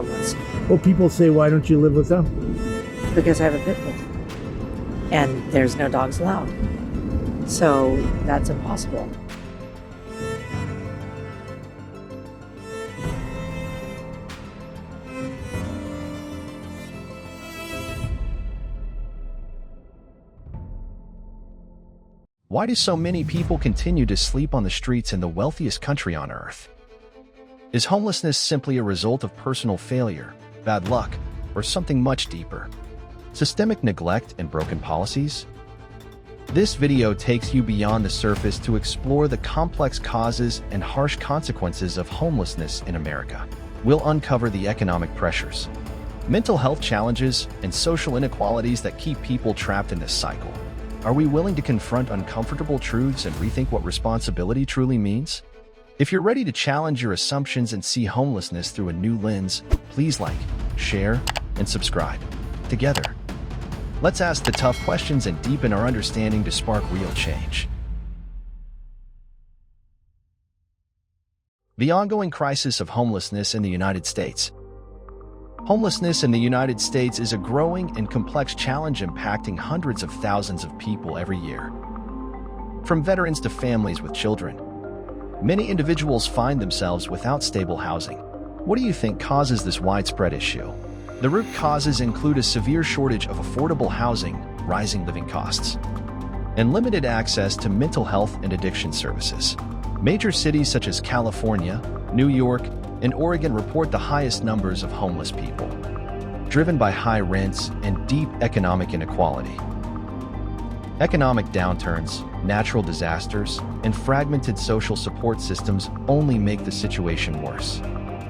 homeless. Well, people say, why don't you live with them? Because I have a pit bull. And there's no dogs allowed. So that's impossible. Why do so many people continue to sleep on the streets in the wealthiest country on earth? Is homelessness simply a result of personal failure, bad luck, or something much deeper? Systemic neglect and broken policies? This video takes you beyond the surface to explore the complex causes and harsh consequences of homelessness in America. We'll uncover the economic pressures, mental health challenges, and social inequalities that keep people trapped in this cycle. Are we willing to confront uncomfortable truths and rethink what responsibility truly means? If you're ready to challenge your assumptions and see homelessness through a new lens, please like, share, and subscribe. Together, let's ask the tough questions and deepen our understanding to spark real change. The ongoing crisis of homelessness in the United States. Homelessness in the United States is a growing and complex challenge impacting hundreds of thousands of people every year. From veterans to families with children, many individuals find themselves without stable housing. What do you think causes this widespread issue? The root causes include a severe shortage of affordable housing, rising living costs, and limited access to mental health and addiction services. Major cities such as California, New York, and Oregon report the highest numbers of homeless people, driven by high rents and deep economic inequality. Economic downturns, natural disasters, and fragmented social support systems only make the situation worse.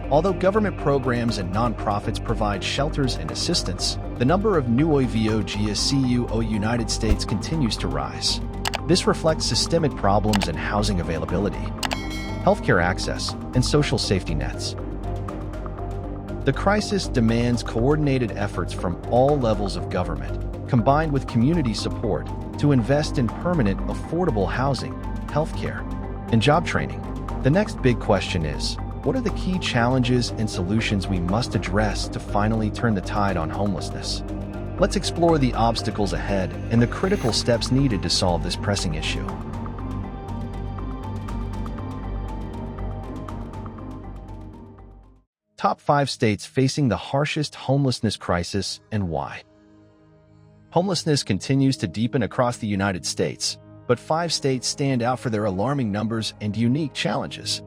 Although government programs and nonprofits provide shelters and assistance, the number of new OVOGSCU United States continues to rise. This reflects systemic problems in housing availability, healthcare access, and social safety nets. The crisis demands coordinated efforts from all levels of government, combined with community support, to invest in permanent, affordable housing, healthcare, and job training. The next big question is, what are the key challenges and solutions we must address to finally turn the tide on homelessness? Let's explore the obstacles ahead and the critical steps needed to solve this pressing issue. Top 5 states facing the harshest homelessness crisis and why. Homelessness continues to deepen across the United States, but 5 states stand out for their alarming numbers and unique challenges.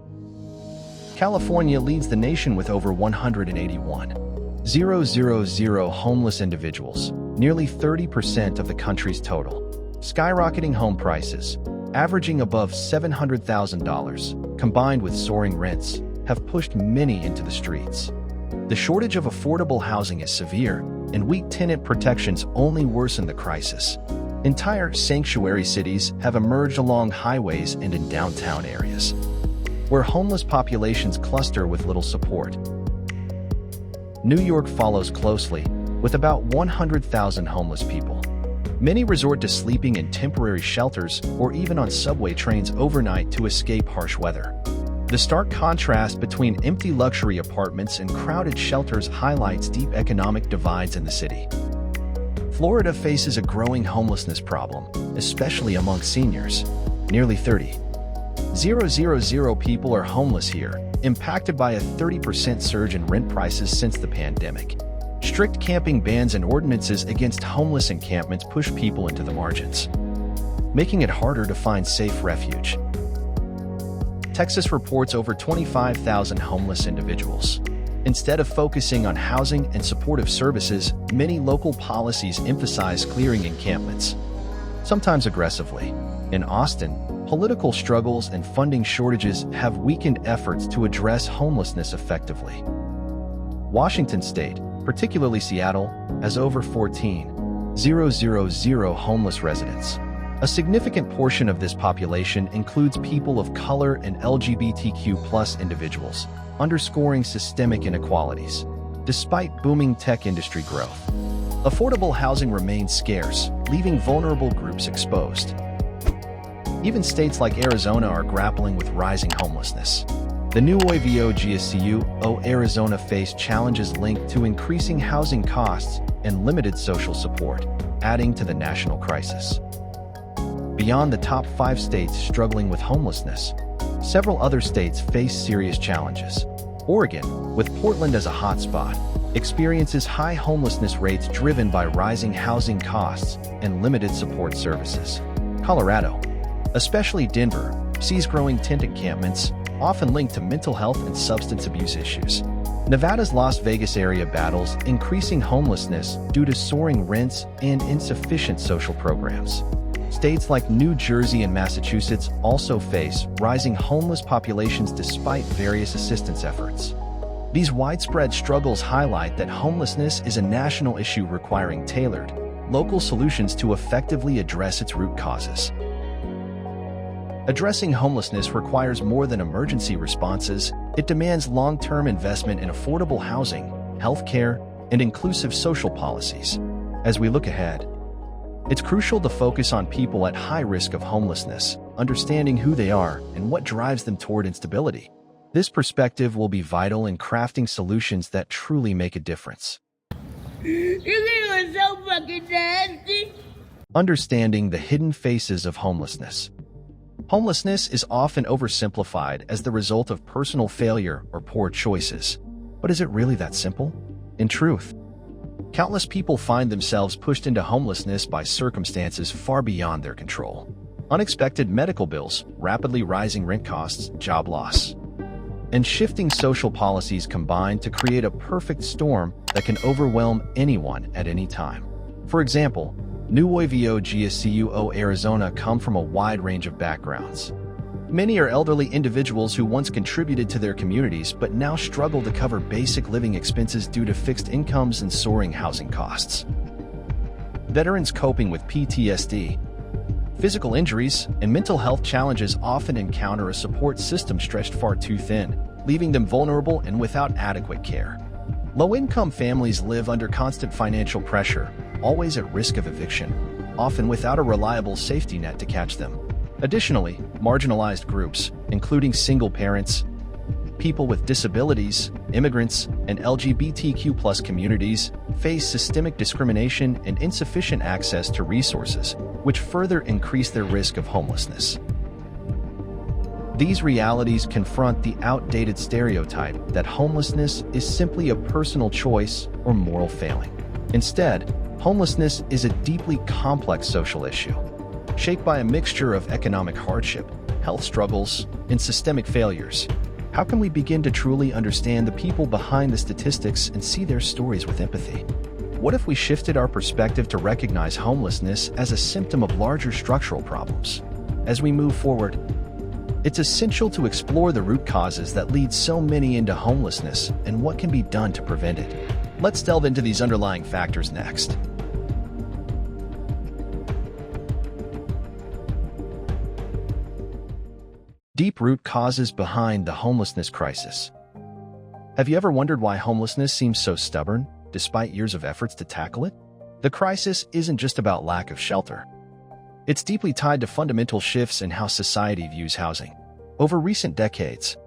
California leads the nation with over 181,000 homeless individuals, nearly 30% of the country's total. Skyrocketing home prices, averaging above $700,000, combined with soaring rents, have pushed many into the streets. The shortage of affordable housing is severe, and weak tenant protections only worsen the crisis. Entire sanctuary cities have emerged along highways and in downtown areas, where homeless populations cluster with little support. New York follows closely, with about 100,000 homeless people. Many resort to sleeping in temporary shelters or even on subway trains overnight to escape harsh weather. The stark contrast between empty luxury apartments and crowded shelters highlights deep economic divides in the city. Florida faces a growing homelessness problem, especially among seniors. Nearly 30,000 people are homeless here, impacted by a 30% surge in rent prices since the pandemic. Strict camping bans and ordinances against homeless encampments push people into the margins, making it harder to find safe refuge. Texas reports over 25,000 homeless individuals. Instead of focusing on housing and supportive services, many local policies emphasize clearing encampments, sometimes aggressively. In Austin, political struggles and funding shortages have weakened efforts to address homelessness effectively. Washington State, particularly Seattle, has over 14,000 homeless residents. A significant portion of this population includes people of color and LGBTQ+ individuals, underscoring systemic inequalities. Despite booming tech industry growth, affordable housing remains scarce, leaving vulnerable groups exposed. Even states like Arizona are grappling with rising homelessness. The new OVO-GSCU Arizona faced challenges linked to increasing housing costs and limited social support, adding to the national crisis. Beyond the top 5 states struggling with homelessness, several other states face serious challenges. Oregon, with Portland as a hotspot, experiences high homelessness rates driven by rising housing costs and limited support services. Colorado, especially Denver, sees growing tent encampments, often linked to mental health and substance abuse issues. Nevada's Las Vegas area battles increasing homelessness due to soaring rents and insufficient social programs. States like New Jersey and Massachusetts also face rising homeless populations despite various assistance efforts. These widespread struggles highlight that homelessness is a national issue requiring tailored, local solutions to effectively address its root causes. Addressing homelessness requires more than emergency responses. It demands long-term investment in affordable housing, healthcare, and inclusive social policies. As we look ahead, it's crucial to focus on people at high risk of homelessness, understanding who they are and what drives them toward instability. This perspective will be vital in crafting solutions that truly make a difference. You think it was so fucking nasty? Understanding the hidden faces of homelessness. Homelessness is often oversimplified as the result of personal failure or poor choices. But is it really that simple? In truth, countless people find themselves pushed into homelessness by circumstances far beyond their control. Unexpected medical bills, rapidly rising rent costs, job loss, and shifting social policies combine to create a perfect storm that can overwhelm anyone at any time. For example, New OVO-GSCU Arizona come from a wide range of backgrounds. Many are elderly individuals who once contributed to their communities but now struggle to cover basic living expenses due to fixed incomes and soaring housing costs. Veterans coping with PTSD, physical injuries, and mental health challenges often encounter a support system stretched far too thin, leaving them vulnerable and without adequate care. Low-income families live under constant financial pressure, always at risk of eviction, often without a reliable safety net to catch them. Additionally, marginalized groups, including single parents, people with disabilities, immigrants, and LGBTQ+ communities, face systemic discrimination and insufficient access to resources, which further increase their risk of homelessness. These realities confront the outdated stereotype that homelessness is simply a personal choice or moral failing. Instead, homelessness is a deeply complex social issue, shaped by a mixture of economic hardship, health struggles, and systemic failures. How can we begin to truly understand the people behind the statistics and see their stories with empathy? What if we shifted our perspective to recognize homelessness as a symptom of larger structural problems? As we move forward, it's essential to explore the root causes that lead so many into homelessness and what can be done to prevent it. Let's delve into these underlying factors next. Deep root causes behind the homelessness crisis. Have you ever wondered why homelessness seems so stubborn, despite years of efforts to tackle it? The crisis isn't just about lack of shelter. It's deeply tied to fundamental shifts in how society views housing. Over recent decades,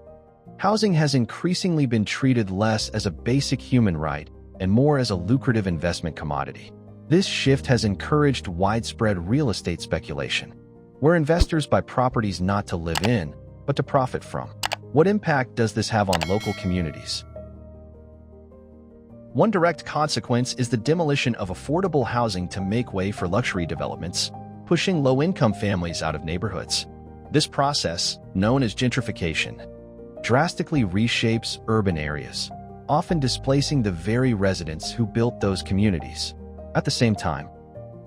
housing has increasingly been treated less as a basic human right and more as a lucrative investment commodity. This shift has encouraged widespread real estate speculation, where investors buy properties not to live in, but to profit from. What impact does this have on local communities? One direct consequence is the demolition of affordable housing to make way for luxury developments, pushing low-income families out of neighborhoods. This process, known as gentrification, drastically reshapes urban areas, often displacing the very residents who built those communities. At the same time,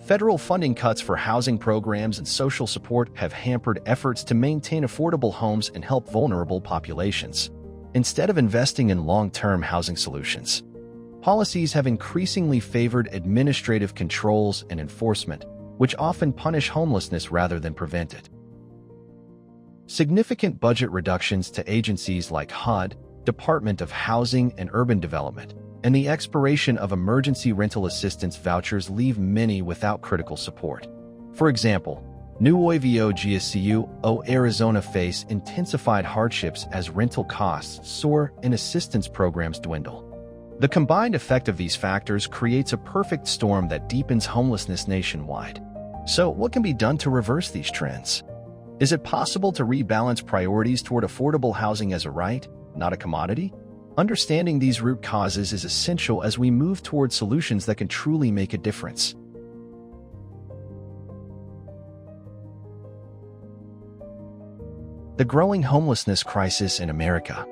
federal funding cuts for housing programs and social support have hampered efforts to maintain affordable homes and help vulnerable populations. Instead of investing in long-term housing solutions, policies have increasingly favored administrative controls and enforcement, which often punish homelessness rather than prevent it. Significant budget reductions to agencies like HUD, Department of Housing and Urban Development, and the expiration of emergency rental assistance vouchers leave many without critical support. For example, Nuevo GSU, Arizona face intensified hardships as rental costs soar and assistance programs dwindle. The combined effect of these factors creates a perfect storm that deepens homelessness nationwide. So, what can be done to reverse these trends? Is it possible to rebalance priorities toward affordable housing as a right, not a commodity? Understanding these root causes is essential as we move toward solutions that can truly make a difference. The growing homelessness crisis in America.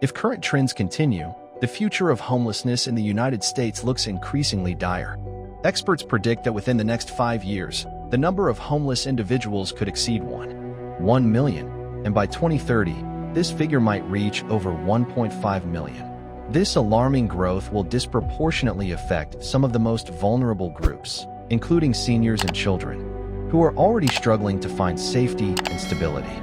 If current trends continue, the future of homelessness in the United States looks increasingly dire. Experts predict that within the next 5 years, the number of homeless individuals could exceed 1 million, and by 2030, this figure might reach over 1.5 million. This alarming growth will disproportionately affect some of the most vulnerable groups, including seniors and children, who are already struggling to find safety and stability.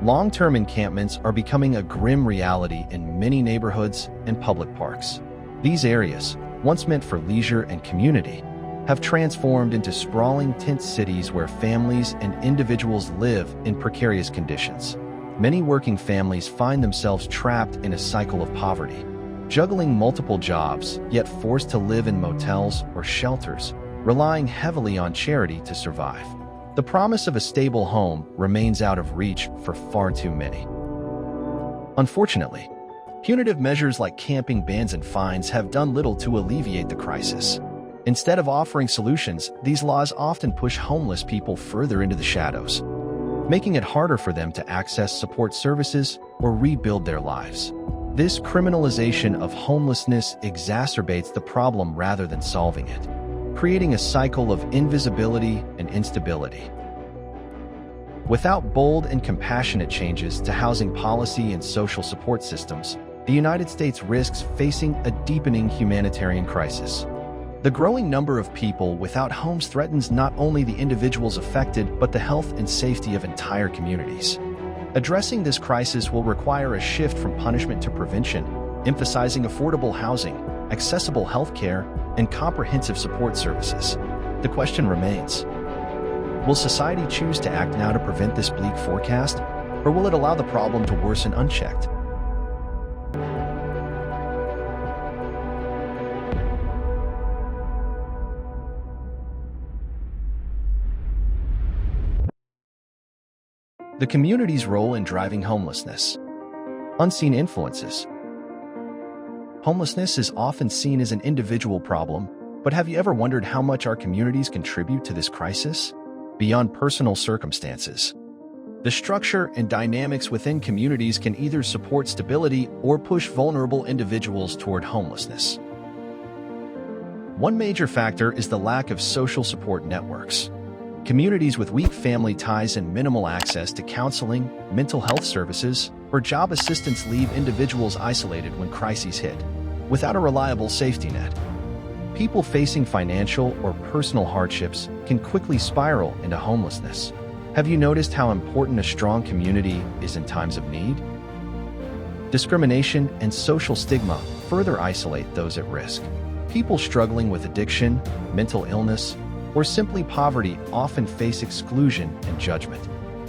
Long-term encampments are becoming a grim reality in many neighborhoods and public parks. These areas, once meant for leisure and community, have transformed into sprawling tent cities where families and individuals live in precarious conditions. Many working families find themselves trapped in a cycle of poverty, juggling multiple jobs, yet forced to live in motels or shelters, relying heavily on charity to survive. The promise of a stable home remains out of reach for far too many. Unfortunately, punitive measures like camping bans and fines have done little to alleviate the crisis. Instead of offering solutions, these laws often push homeless people further into the shadows, making it harder for them to access support services or rebuild their lives. This criminalization of homelessness exacerbates the problem rather than solving it, creating a cycle of invisibility and instability. Without bold and compassionate changes to housing policy and social support systems, the United States risks facing a deepening humanitarian crisis. The growing number of people without homes threatens not only the individuals affected but the health and safety of entire communities. Addressing this crisis will require a shift from punishment to prevention, emphasizing affordable housing, accessible health care, and comprehensive support services. The question remains: will society choose to act now to prevent this bleak forecast, or will it allow the problem to worsen unchecked? The community's role in driving homelessness. Unseen influences. Homelessness is often seen as an individual problem, but have you ever wondered how much our communities contribute to this crisis? Beyond personal circumstances, the structure and dynamics within communities can either support stability or push vulnerable individuals toward homelessness. One major factor is the lack of social support networks. Communities with weak family ties and minimal access to counseling, mental health services, or job assistance leave individuals isolated when crises hit. Without a reliable safety net, people facing financial or personal hardships can quickly spiral into homelessness. Have you noticed how important a strong community is in times of need? Discrimination and social stigma further isolate those at risk. People struggling with addiction, mental illness, or simply poverty often face exclusion and judgment.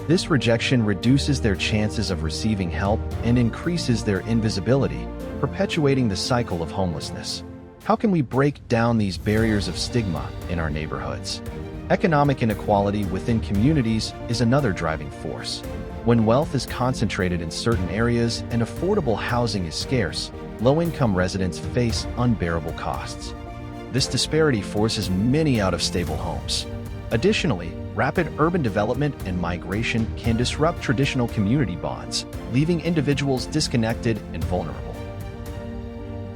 This rejection reduces their chances of receiving help and increases their invisibility, perpetuating the cycle of homelessness. How can we break down these barriers of stigma in our neighborhoods? Economic inequality within communities is another driving force. When wealth is concentrated in certain areas and affordable housing is scarce, low-income residents face unbearable costs. This disparity forces many out of stable homes. Additionally, rapid urban development and migration can disrupt traditional community bonds, leaving individuals disconnected and vulnerable.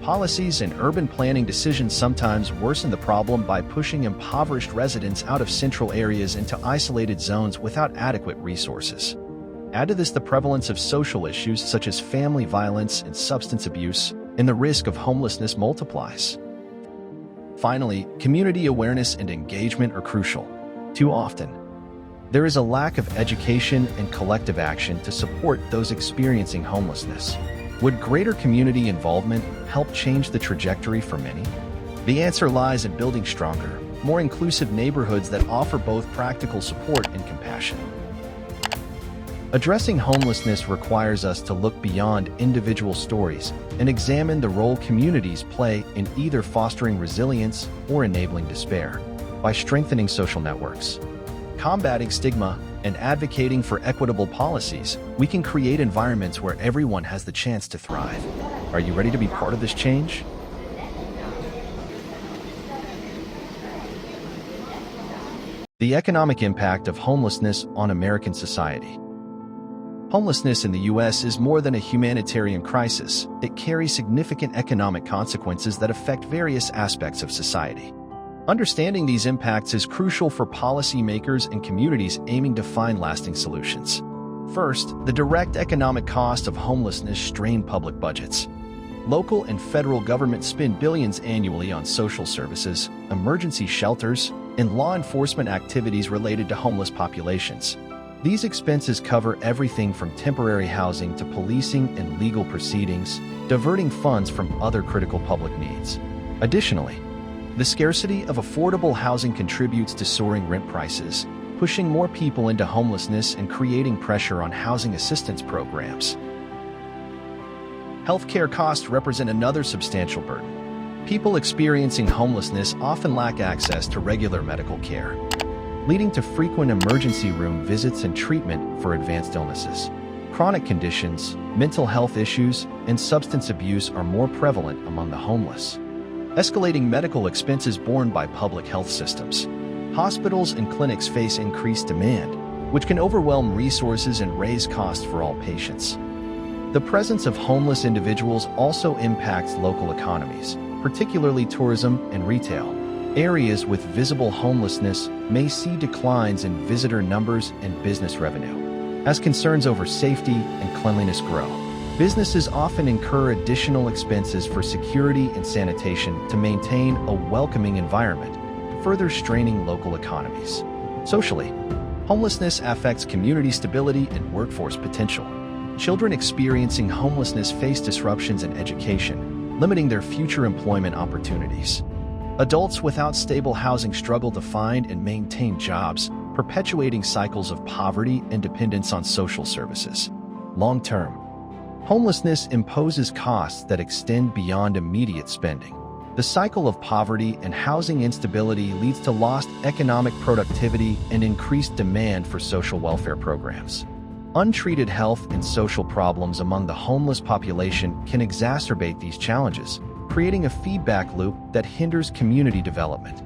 Policies and urban planning decisions sometimes worsen the problem by pushing impoverished residents out of central areas into isolated zones without adequate resources. Add to this the prevalence of social issues such as family violence and substance abuse, and the risk of homelessness multiplies. Finally, community awareness and engagement are crucial. Too often, there is a lack of education and collective action to support those experiencing homelessness. Would greater community involvement help change the trajectory for many? The answer lies in building stronger, more inclusive neighborhoods that offer both practical support and compassion. Addressing homelessness requires us to look beyond individual stories and examine the role communities play in either fostering resilience or enabling despair. By strengthening social networks, combating stigma, and advocating for equitable policies, we can create environments where everyone has the chance to thrive. Are you ready to be part of this change? The economic impact of homelessness on American society. Homelessness in the U.S. is more than a humanitarian crisis. It carries significant economic consequences that affect various aspects of society. Understanding these impacts is crucial for policymakers and communities aiming to find lasting solutions. First, the direct economic cost of homelessness strain public budgets. Local and federal governments spend billions annually on social services, emergency shelters, and law enforcement activities related to homeless populations. These expenses cover everything from temporary housing to policing and legal proceedings, diverting funds from other critical public needs. Additionally, the scarcity of affordable housing contributes to soaring rent prices, pushing more people into homelessness and creating pressure on housing assistance programs. Healthcare costs represent another substantial burden. People experiencing homelessness often lack access to regular medical care, leading to frequent emergency room visits and treatment for advanced illnesses. Chronic conditions, mental health issues, and substance abuse are more prevalent among the homeless. Escalating medical expenses borne by public health systems. Hospitals and clinics face increased demand, which can overwhelm resources and raise costs for all patients. The presence of homeless individuals also impacts local economies, particularly tourism and retail. Areas with visible homelessness may see declines in visitor numbers and business revenue. As concerns over safety and cleanliness grow, businesses often incur additional expenses for security and sanitation to maintain a welcoming environment, further straining local economies. Socially, homelessness affects community stability and workforce potential. Children experiencing homelessness face disruptions in education, limiting their future employment opportunities. Adults without stable housing struggle to find and maintain jobs, perpetuating cycles of poverty and dependence on social services. Long-term, homelessness imposes costs that extend beyond immediate spending. The cycle of poverty and housing instability leads to lost economic productivity and increased demand for social welfare programs. Untreated health and social problems among the homeless population can exacerbate these challenges, creating a feedback loop that hinders community development.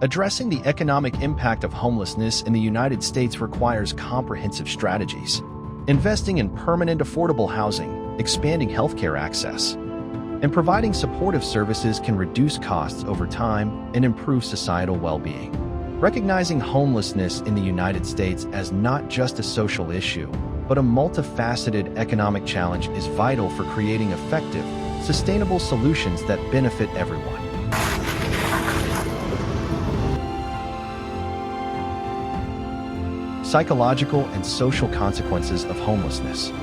Addressing the economic impact of homelessness in the United States requires comprehensive strategies. Investing in permanent affordable housing, expanding healthcare access, and providing supportive services can reduce costs over time and improve societal well-being. Recognizing homelessness in the United States as not just a social issue, but a multifaceted economic challenge is vital for creating effective, sustainable solutions that benefit everyone. Psychological and social consequences of homelessness.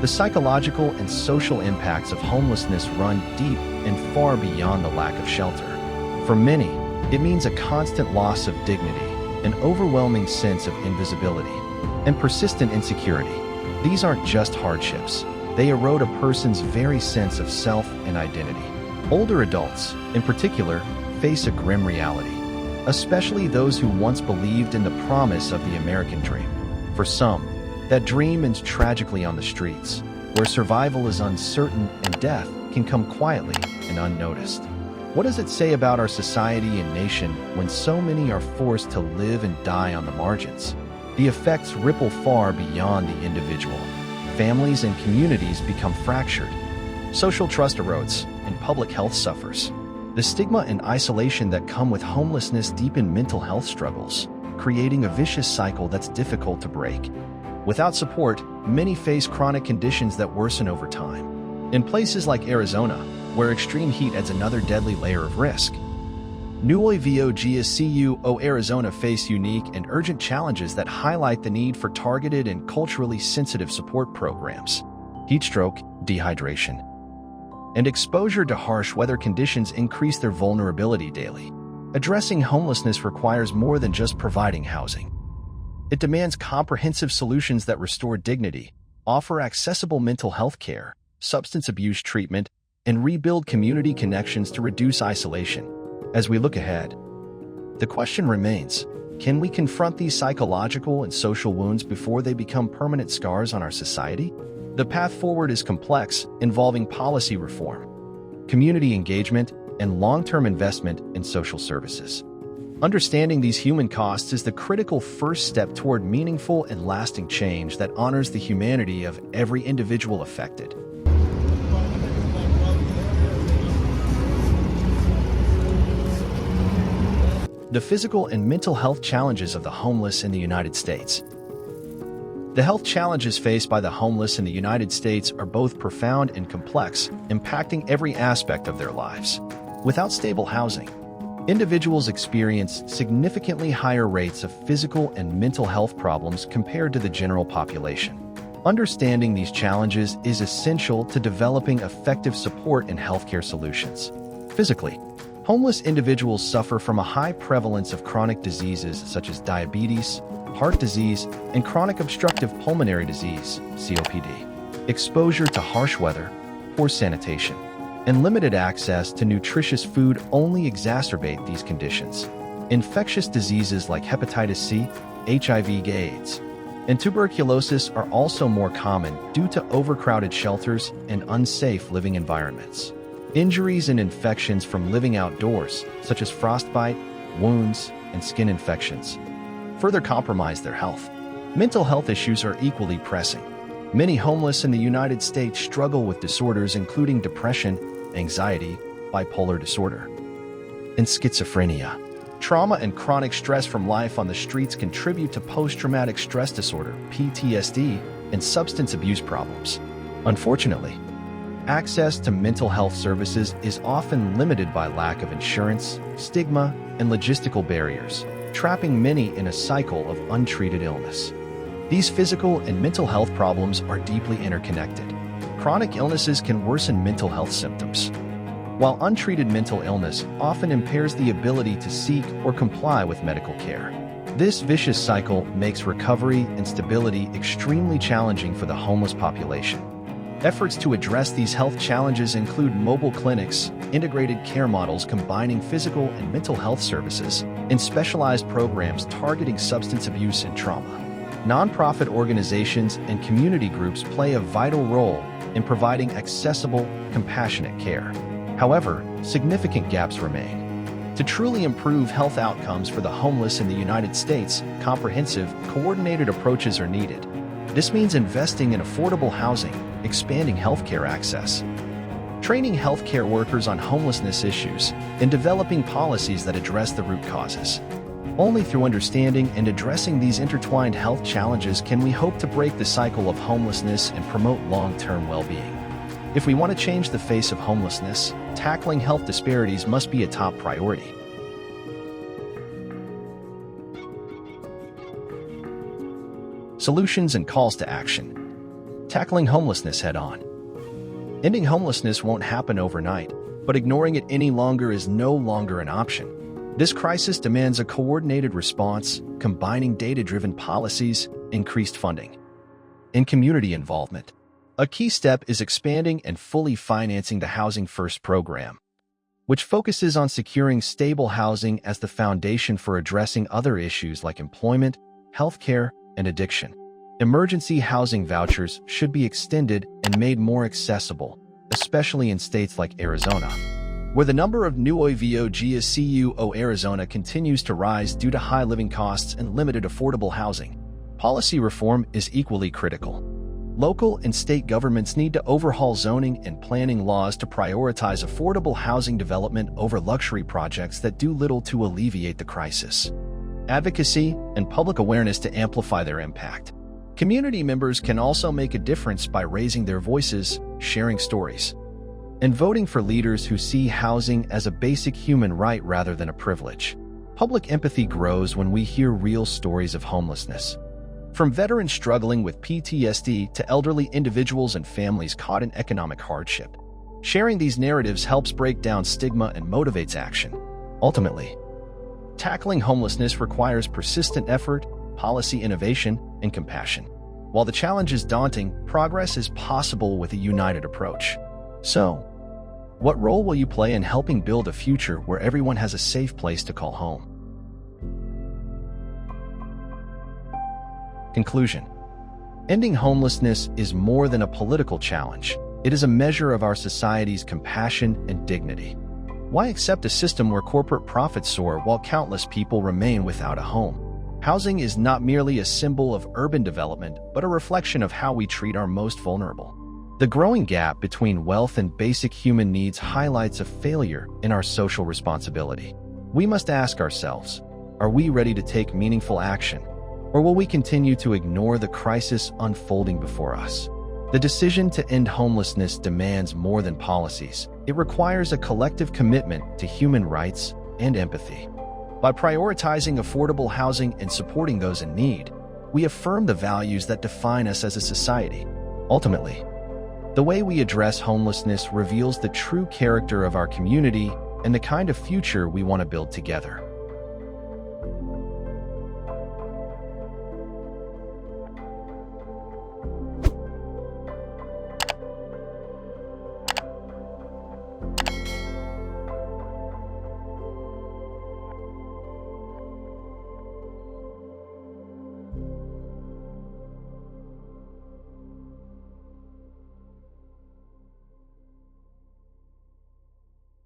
The psychological and social impacts of homelessness run deep and far beyond the lack of shelter. For many, it means a constant loss of dignity, an overwhelming sense of invisibility, and persistent insecurity. These aren't just hardships. They erode a person's very sense of self and identity. Older adults, in particular, face a grim reality, especially those who once believed in the promise of the American dream. For some, that dream ends tragically on the streets, where survival is uncertain and death can come quietly and unnoticed. What does it say about our society and nation when so many are forced to live and die on the margins? The effects ripple far beyond the individual. Families and communities become fractured. Social trust erodes, and public health suffers. The stigma and isolation that come with homelessness deepen mental health struggles, creating a vicious cycle that's difficult to break. Without support, many face chronic conditions that worsen over time. In places like Arizona, where extreme heat adds another deadly layer of risk, NUOVOGSCU Arizona face unique and urgent challenges that highlight the need for targeted and culturally sensitive support programs. Heat stroke, dehydration, and exposure to harsh weather conditions increase their vulnerability daily. Addressing homelessness requires more than just providing housing. It demands comprehensive solutions that restore dignity, offer accessible mental health care, substance abuse treatment, and rebuild community connections to reduce isolation. As we look ahead, the question remains, can we confront these psychological and social wounds before they become permanent scars on our society? The path forward is complex, involving policy reform, community engagement, and long-term investment in social services. Understanding these human costs is the critical first step toward meaningful and lasting change that honors the humanity of every individual affected. The physical and mental health challenges of the homeless in the United States. The health challenges faced by the homeless in the United States are both profound and complex, impacting every aspect of their lives. Without stable housing, individuals experience significantly higher rates of physical and mental health problems compared to the general population. Understanding these challenges is essential to developing effective support and healthcare solutions. Physically, homeless individuals suffer from a high prevalence of chronic diseases such as diabetes, heart disease, and chronic obstructive pulmonary disease, COPD. Exposure to harsh weather, poor sanitation, and limited access to nutritious food only exacerbate these conditions. Infectious diseases like hepatitis C, HIV/AIDS, and tuberculosis are also more common due to overcrowded shelters and unsafe living environments. Injuries and infections from living outdoors, such as frostbite, wounds, and skin infections, further compromise their health. Mental health issues are equally pressing. Many homeless in the United States struggle with disorders including depression, anxiety, bipolar disorder, and schizophrenia. Trauma and chronic stress from life on the streets contribute to post-traumatic stress disorder, PTSD, and substance abuse problems. Unfortunately, access to mental health services is often limited by lack of insurance, stigma, and logistical barriers, trapping many in a cycle of untreated illness. These physical and mental health problems are deeply interconnected. Chronic illnesses can worsen mental health symptoms, while untreated mental illness often impairs the ability to seek or comply with medical care. This vicious cycle makes recovery and stability extremely challenging for the homeless population. Efforts to address these health challenges include mobile clinics, integrated care models combining physical and mental health services, and specialized programs targeting substance abuse and trauma. Nonprofit organizations and community groups play a vital role in providing accessible, compassionate care. However, significant gaps remain. To truly improve health outcomes for the homeless in the United States, comprehensive, coordinated approaches are needed. This means investing in affordable housing, expanding healthcare access, training healthcare workers on homelessness issues, and developing policies that address the root causes. Only through understanding and addressing these intertwined health challenges can we hope to break the cycle of homelessness and promote long-term well-being. If we want to change the face of homelessness, tackling health disparities must be a top priority. Solutions and calls to action. Tackling homelessness head-on. Ending homelessness won't happen overnight, but ignoring it any longer is no longer an option. This crisis demands a coordinated response, combining data-driven policies, increased funding, and community involvement. A key step is expanding and fully financing the Housing First program, which focuses on securing stable housing as the foundation for addressing other issues like employment, healthcare, and addiction. Emergency housing vouchers should be extended and made more accessible, especially in states like Arizona, where the number of new OVOGSCUO Arizona continues to rise due to high living costs and limited affordable housing. Policy reform is equally critical. Local and state governments need to overhaul zoning and planning laws to prioritize affordable housing development over luxury projects that do little to alleviate the crisis. Advocacy and public awareness to amplify their impact. Community members can also make a difference by raising their voices, sharing stories, and voting for leaders who see housing as a basic human right rather than a privilege. Public empathy grows when we hear real stories of homelessness. From veterans struggling with PTSD to elderly individuals and families caught in economic hardship. Sharing these narratives helps break down stigma and motivates action. Ultimately, Tackling homelessness requires persistent effort, policy innovation, and compassion. While the challenge is daunting, progress is possible with a united approach. So, what role will you play in helping build a future where everyone has a safe place to call home? Conclusion. Ending homelessness is more than a political challenge. It is a measure of our society's compassion and dignity. Why accept a system where corporate profits soar while countless people remain without a home? Housing is not merely a symbol of urban development, but a reflection of how we treat our most vulnerable. The growing gap between wealth and basic human needs highlights a failure in our social responsibility. We must ask ourselves, are we ready to take meaningful action? Or will we continue to ignore the crisis unfolding before us? The decision to end homelessness demands more than policies. It requires a collective commitment to human rights and empathy. By prioritizing affordable housing and supporting those in need, we affirm the values that define us as a society. Ultimately, the way we address homelessness reveals the true character of our community and the kind of future we want to build together.